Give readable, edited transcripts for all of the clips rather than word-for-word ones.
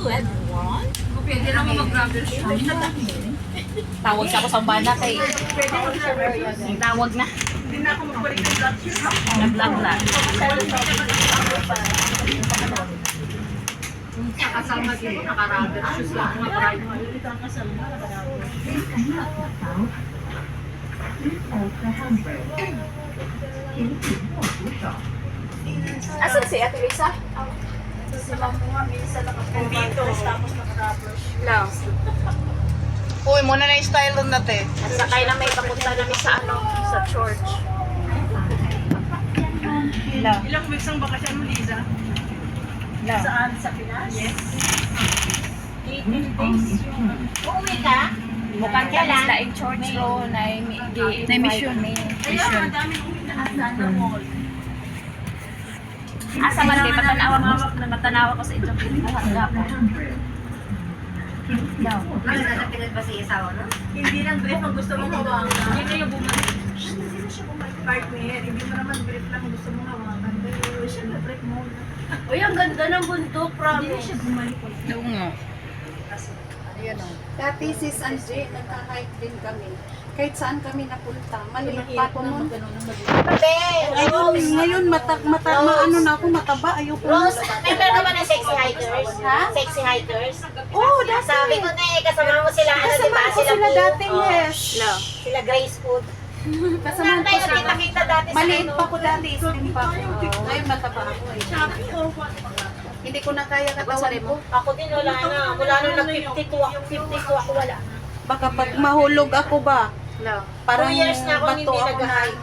everyone. Pwede naman mag-grabber siya. Tawag siya ako sa bana kay tawag na. Hindi na ako magbalik ng vlog shoot. Nag-vlog lang. Kasama dito, naka-rubber shoes lang. Mga pride mo. Asan si Ate Lisa? Sila mo nga, minsan naka-dito. Tapos naka-rubber shoes. Lang. Uy, muna na yung style doon natin. At sakay na may papunta namin sa sa church. Ilang weeks ang bakasyon mo, Liza? Saan? Sa Pinas? Yes. 18 days yung... Uuwi ka? Mukhang ka lang. Na in church ro, na mission. Ayun, madami uwi na saan na mall. Asa man kay matanawa ko sa inyong pinaghahanap. Hindi lang brief ang gusto mong hawakan. Hindi na yung bumalik. Partner, hindi mo naman brief lang ang gusto mong hawakan. Pero siya na brief mo. Uy, ang ganda ng bundok, promise. Hindi na siya bumalik. Oo nga. Ayan o. Dati sis Angie, nagka-hike din kami. Kahit saan kami napunta, maliit pa ako nun. Ngayon ano na ako, mataba, ayoko. Rose, member ka ba ng Sexy Hikers? Ha? Sexy Hikers? Oh, dati. Sabi ko na eh, kasama mo sila, ano diba? Kasama ko sila Boo. dati, Oh, yes. Sila Grace Food. Kasama ko Tayo sila. kita dati sa Maliit ano. pa ako dati, slim pa ako. Ngayon mataba ako eh. Shopee o what? Hindi ko na kaya katawan ko. Ako din wala na. Mula nung nag-52 ako wala. Baka pag mahulog ako ba, parang 2 years na ako hindi bato ako na. nag-hike.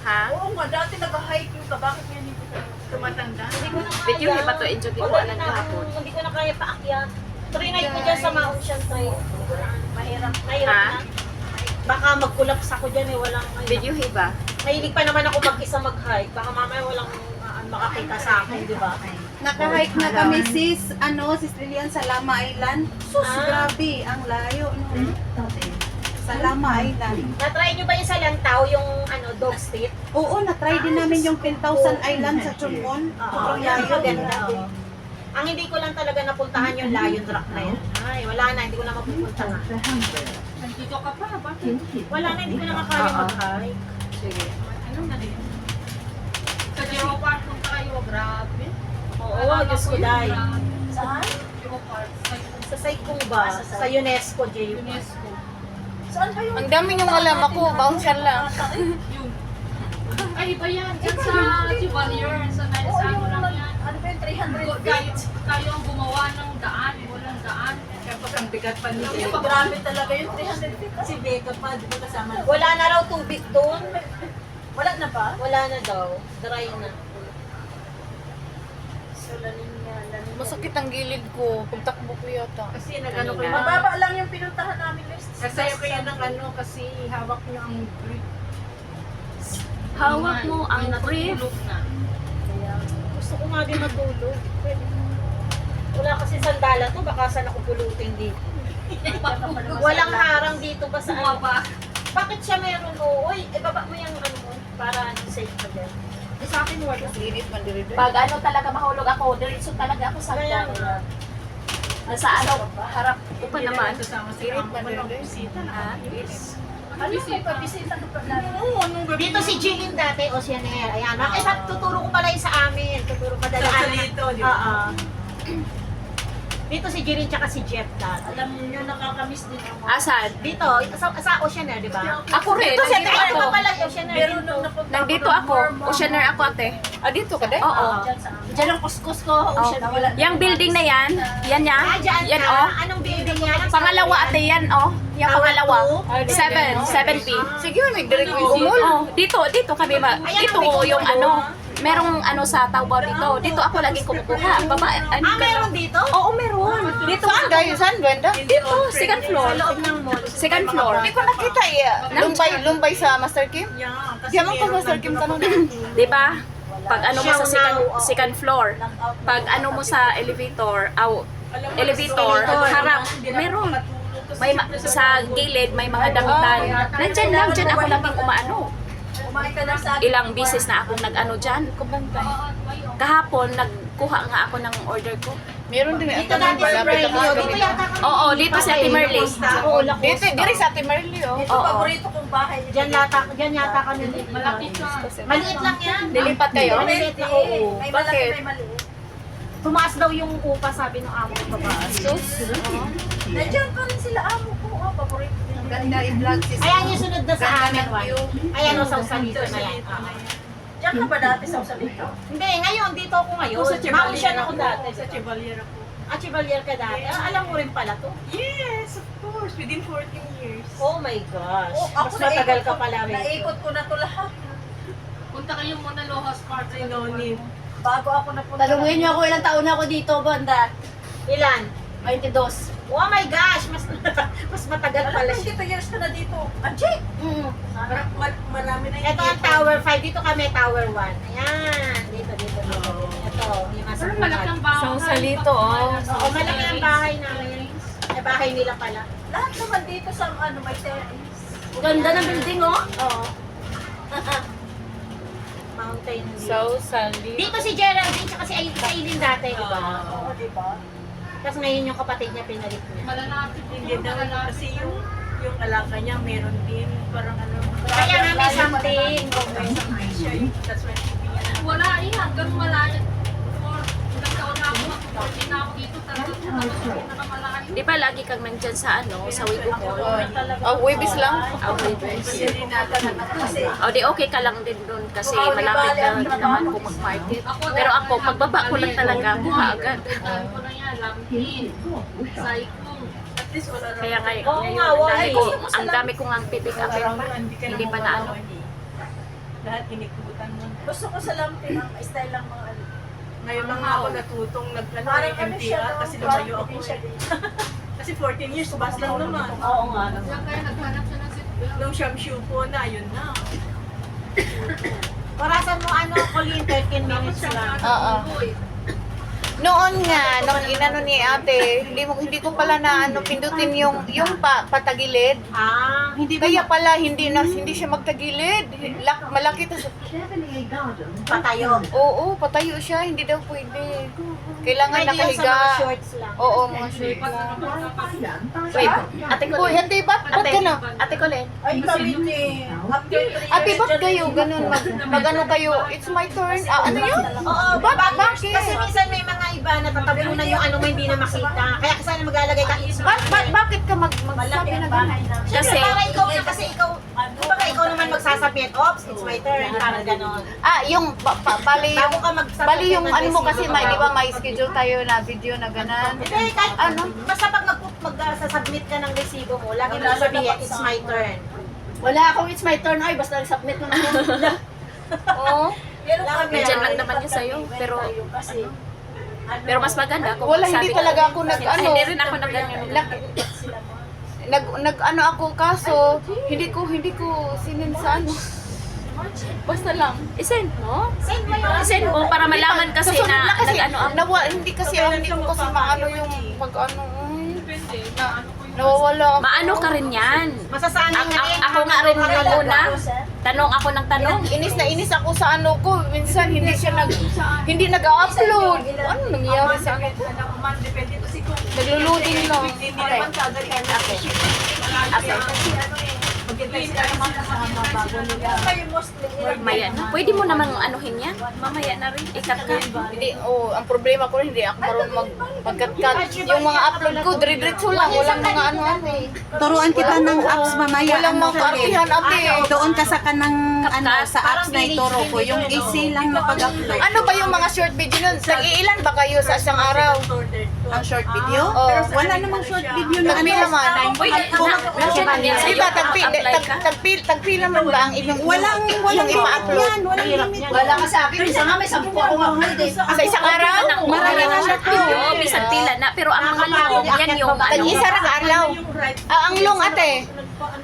Ha? Oo nga, dati nag-hike yung ka. Bakit nga hindi ka tumatanda? Hindi ko na kaya. Video ni Bato Enjo di ko Wala alam na kahapon. ako. Hindi ko na kaya paakyat. Trinay ko dyan sa Mount Ocean Trail. Mahirap. Mahirap Ha? na. Baka mag-collapse ako dyan eh. Walang Video hiba. Mahilig pa naman ako mag-isa mag-hike. Baka mamaya walang makakita sa akin, di ba? Naka-hike na kami sis Lilian sa Lama Island. Sus, Ah. grabe, ang layo. No? Sa Lama Island. Na-try nyo ba yung sa Lantaw, yung dog street? Oo, na-try din namin yung 10,000 Island sa Chumon. Sobrang Yan, layo. maganda. Ang hindi ko lang talaga napuntahan yung Lion Rock na yun. Ay, wala na, hindi ko na mapupuntahan. Nandito ka pa, bakit? Wala na, hindi ko na makaya mag-hike. Sige. Ano na rin? Sa Geo Park punta kayo, grabe. Oo, Diyos ko dahil. Saan? Geo Park. Sa site kong ba? Sa UNESCO, JU. UNESCO. Saan kayo? Ang dami niyong alam ako, bouncer lang. Yun. Ay, iba yan. Diyan sa Chevalier, sa ano lang yan. Ano ba yung 300 Kayo ang gumawa ng daan, walang daan. Kapag ang bigat pa nito. Grabe talaga yung 300 feet. Si Becca pa, di ba kasama? Wala na raw tubig doon. Wala na ba? Wala na daw. Dry na. Masakit ang gilid ko. Pagtakbo ko yata. Kasi nag-ano Kanina. kayo. Mababa lang yung pinuntahan namin list. Kasayo kayo ng ano kasi hawak niyo ang grip. Hawak mo ang brief. na. Gusto ko nga din matulog. Pwede. Wala kasi sandala to, baka saan ako pulutin dito. Walang harang dito ba sa ano? Bakit siya meron mo? Uy, ibaba mo yung ano mo para safe ka din. Sa akin wala. Lilit man diri. Pag ano talaga mahulog ako, diretso talaga ako sa Kaya dyan. nga. Sa ano, harap ko pa naman. Kasama sa Lilit man walang diri. bisita na. Ha? Yes. Ano pa bisita ka pa namin? Oo, anong gabi? Dito si Jillian dati, Oceanair. Ayan. Ay, tuturo ko pala yung sa amin. Tuturo pa dala. Sa Salito, di ba? Oo. Dito si Jillian tsaka si Jeff dati. Alam niyo, nakakamiss din ako. Asan? Dito, sa Oceanair, di ba? Ako rin, Ito siya, nandito ano ako. pa pala Oceanair Pero dito? nung napunta Nandito ako. Oceaner ako ate. Ah, dito ka din? Oo. Diyan ang kuskus ko, Ocean Oh. wala. Yung building na yan, yan niya. Ah, dyan Yan ka? oh. Anong building yan? Pangalawa ate yan oh. Yung Tower pangalawa. two? 7P. Sige, may direct ko umul. Oh, dito kami dito yung ano, merong ano sa tower dito. Dito ako lagi kumukuha. Baba, Meron dito? Oo, meron. Dito Saan kayo? Saan, Brenda? Dito, second floor. Second floor. Hindi ko nakita eh. Lumbay sa Master Kim? Di mo ko Master Kim tanong na. Di ba? Pag ano mo sa second floor, pag ano mo sa elevator, elevator, harap, meron. May sa gilid may mga damutan. Nandyan lang, dyan ako laging umaano. Kumain ka na sa Ilang beses na akong nag-ano dyan. Kahapon, nagkuha nga ako ng order ko. Meron din. Dito dati sa Prelio. Dito yata kami. Oo, dito sa Timerley. Oo, Dito, diri sa Timerli, oh. Ito, paborito kong bahay. Diyan yata kami dito. Maliit lang yan. Lilipat kayo? Maliit lang, oo. May malaki, Bakit? may maliit. Tumaas daw yung upa, sabi ng amo ko ba? Nandiyan pa rin sila amo ko. Paborito din. Ganda i-vlog si Ayan yung sunod na sa amin, Juan. Ayan o, sa Usalito na yan. Diyan ka ba dati sa Usalito? Hindi, ngayon, dito ako ngayon. Sa Mausyan ako dati. Sa Chevalier ako. Chevalier ka dati. Alam mo rin pala to. Yes, of course. Within 14 years. Oh my gosh. Oh, Mas matagal ka pala rin. Naikot ko na to lahat. Punta kayo muna Lohas Park. Ay, no need. Bago ako napunta. Tanungin niyo ako ilang taon na ako dito, banda. Ilan? 22. Oh my gosh, mas matagal pala Alam, siya. 22 years ka na dito. Anjay! Mm. Marami na yung Ito ang Tower 5. Dito kami, Tower 1. Ayan. Dito. Ito, yung nasa bungad. So, salito, oh. Oo, malaki ang bahay namin. Eh, bahay nila pala. Lahat naman dito sa ano, may terrace. Ganda ng building, oh. Oo. Mountain view. So, salito. Dito si Geraldine, tsaka si Aileen dati, di ba? Oo, di ba? Tapos ngayon yung kapatid niya pinalit niya. Hindi daw kasi yung alaga niya meron din parang ano. Kaya nga may something. May something siya. That's why Wala eh, hanggang malayo. For ilang taon na ako, mag-14 na ako dito. Talagang pinakamalayo. Di ba lagi kang nandyan sa sa Wigo Mall? Oh, Webis lang? hindi natin kasi O di okay ka lang din doon kasi malapit na naman ko mag-market. Pero ako, pagbaba ko lang talaga, buka agad. Alam ko na yan, lamhin, cyclone. at least wala na. Kaya Oo ngayon, nga, ang dami ko nga pipick up. Hindi pa na ano. Lahat inikutan mo. Gusto ko sa lampin ang style lang mga ano. Ngayon lang ako natutong Parang ano siya, MTR no? kasi lumayo ako. Province siya din. Kasi 14 years, bus lang naman. Oo nga. Kaya kaya naghanap siya ng seatbelt. Nung Shamshu po na, yun na. Parasan mo ano, Colleen, 13 minutes lang. Oo. Noon nga, nung inano ni ate, hindi ko pala na ano, pindutin yung patagilid. Ah, Kaya pala hindi siya magtagilid. Malaki tas. patayo. Oo, patayo siya, hindi daw pwede. Kailangan Pwede yung sa nakahiga. mga shorts lang. Oo, mga short lang. Wait, ate ko Uy, ate, ba't ka na? Ate ko Len. Ay, kami ni. After 3 years. Ate, ba't kayo ganun? Mag ano kayo? It's my turn. Ano yun? Oo, Bakit? kasi minsan may mga iba na tatabunan yung ano mo hindi na makita. Kaya sana maglalagay ka is Bakit ka magsabi Malaki na ang ganun? bahay namin. Kasi, para ikaw na kasi ikaw, kumbaga ikaw naman magsasabit, oops, it's my turn, parang ganon. Yung bali yung Bago ka magsasabit bali yung ng ano mo kasi resibo, may di ba may schedule tayo na video na ganan. Hindi, kahit Ano? basta pag magsasubmit ka ng resibo mo, lagi mo sabihin, it's my turn. Wala akong it's my turn. Ay, basta nag-submit mo na ako. Oo. Pero kami, Nandyan lang naman yun sa'yo, pero- kasi, pero mas maganda kung Wala, magsabi hindi ka. talaga ako nag-ano. Hindi rin ako nag-ganyan. Nag ano ako kaso hindi ko sinin sa ano. Basta lang. Isend mo? Send mo yun. Isend mo para malaman kasi Kasunod na kasi, nag-ano ako. hindi kasi hindi ko kasi maano yung pag ano nawawala ako. Maano ka rin yan. Masasanay na rin. Ako nga rin nung una, tanong ako ng tanong. Inis na inis ako sa ano ko. Minsan hindi nag-upload. Ano nangyayari sa akin? depende kasi kung Nagluluding lang. hindi naman kagad kasi ano eh, mag-invest ka naman kasama bago nila. Kayo mostly, Mamaya na. Pwede mo namang anuhin yan. Mamaya na rin. Ikat ka. Hindi, ang problema ko hindi ako marunong mag-cut. Yung mga upload ko, dire-diretso lang. Walang mga ano-ano. Turuan kita ng apps mamaya. Walang mga kaartihan, ate. Doon ka sa kanang ano, sa apps na ituro ko. Yung Parang easy lang na pag-upload. Ano ba yung mga short video nun? Nag-iilan ba kayo sa isang araw? Ang short video? Oo. Wala namang short video na Tagpi ano. naman. Uy, nasa man yan Di sa'yo. ba, Apply ka. tagpi naman ba ang inyong Walang limit ipa-upload? yan. Walang limit. Wala ka sa akin. Minsan nga may 10 ako mahal eh. Sa isang araw? Marami na siya to. Oo, bisan pila na. Pero ang mga long, yan yung ano. Tag-isa ra ka araw. Ang long ate.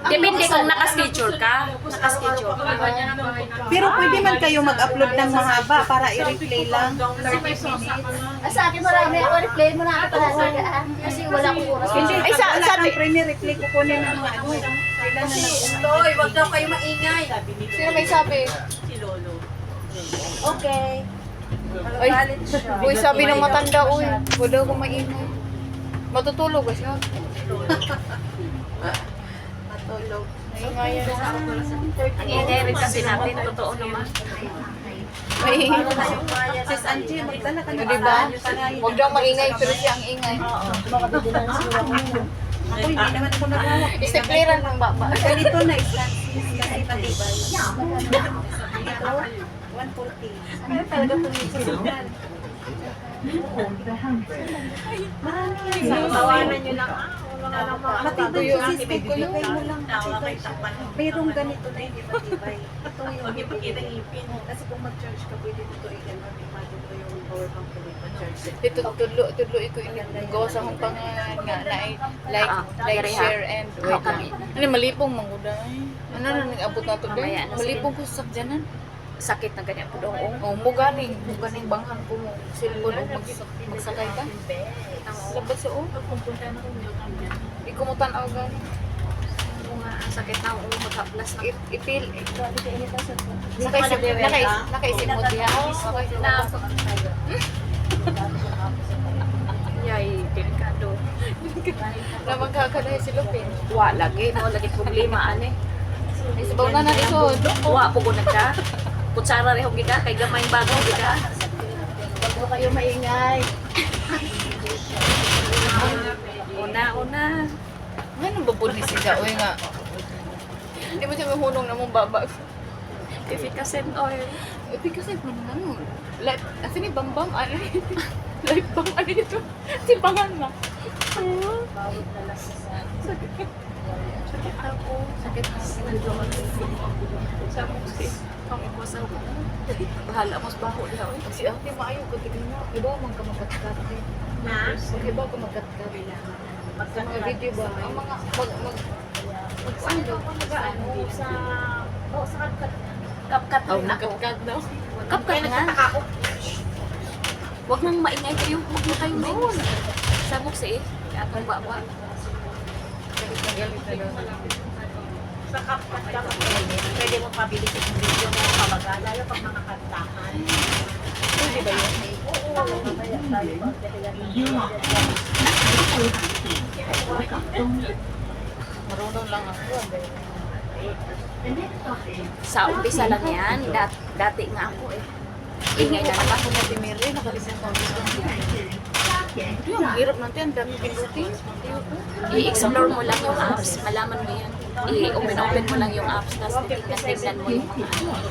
Depende kung nakaschedule ka. Nakaschedule. Pero pwede man kayo mag-upload ng mahaba para i-replay lang. Sa akin marami ako. Replay mo na ako para kasi wala akong oras. Ay, Wala sabi, kang pre-replay ko kunin ng mga ano. Sila na Toy, wag daw kayo maingay. sino may sabi? Si Lolo. Okay. Ay, uy, sabi ng matanda, uy. Wala ko maingay. Matutulog ba siya? Matulog. Naingayan na. Ang ingay rin kasi natin, totoo naman. Maingay. Sis Angie, magdala ka O, ng diba? sanayin. Huwag daw maingay, pero siya ang ingay. Ako, hindi naman ako nagawak. Istikliran ng baba. Ganito na isang kasi matibay. Ito, 140. Ano talaga tumitigil? Tawanan nyo lang. Wala na mga Matibay yung system ko, lagay mo lang. Mayroong ganito na hindi matibay. Ito yung kasi kung mag-charge ka, pwede dito i-gano'n. Imagine ko yung power bank ko mag-charge. Dito, tudlo iko inigawa sa akong pangalan nga na like, share, and wait lang. Ano, malipong manguday. Ano na nag-abot na to Mamaya din? na Malipong ko sa sakyanan. Sakit na ganyan po doon. Oh, muganing banghan ko mo. Silbon o magsakay ka. Labat sa o. Di ko mo tanaw gani. Ang sakit na ako magkaplas na. Ipil. Nakaisip mo diya. Yay, delikado. Na magkakadahay si Lupin. Wa, lagi. No, lagi problema, ane. Ay, sabaw na lisod. Wa, pugo na ka. Kutsara rin gida, kay gamay bago gida. Huwag mo kayo maingay. Una. Ano ba po ni siya? Uy nga. Hindi mo siya may hunong na mong baba. Efficacy oil. Kasi ano, like, asan ni Bambang? Ano? Like, bang ano ito? Si Bangan na. Sakit ako. Sakit ako. Sa muksi. Ang iwas ako. Bahala mo sa baho niya. Si ate maayo ko tignan mo. Iba man ka magkatkat. na. Iba ka magkatkat. Sa mga video ba? Ang mga Saan daw ako nag-ano sa... Oh, sa Kapkat. Kapkat Oh, na ako. magkatkat daw. Kapkat Kaya nga. nagtataka ako. Huwag nang maingay kayo. Huwag na kayo maingay. Sa muksi. Atong baba. Galit na daw. Sa Kapkat ka pwede mo pabilis yung video mo kabaga, lalo pag mga kantahan. Pwede ba yun? Oo, mamaya tayo Marunong lang ako. Sa umpisa lang yan. Dati nga ako eh. Ingay na naman. Ako na si Mary, nakalisang ko. Ito yung hirap natin. Ang dami pinutin. I-explore mo lang yung apps. Malaman mo yan. I-open mo lang yung apps. Tapos tignan mo yung mga ano.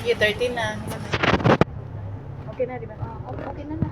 Yeah, 13 na. Okay na, di ba? Okay na na.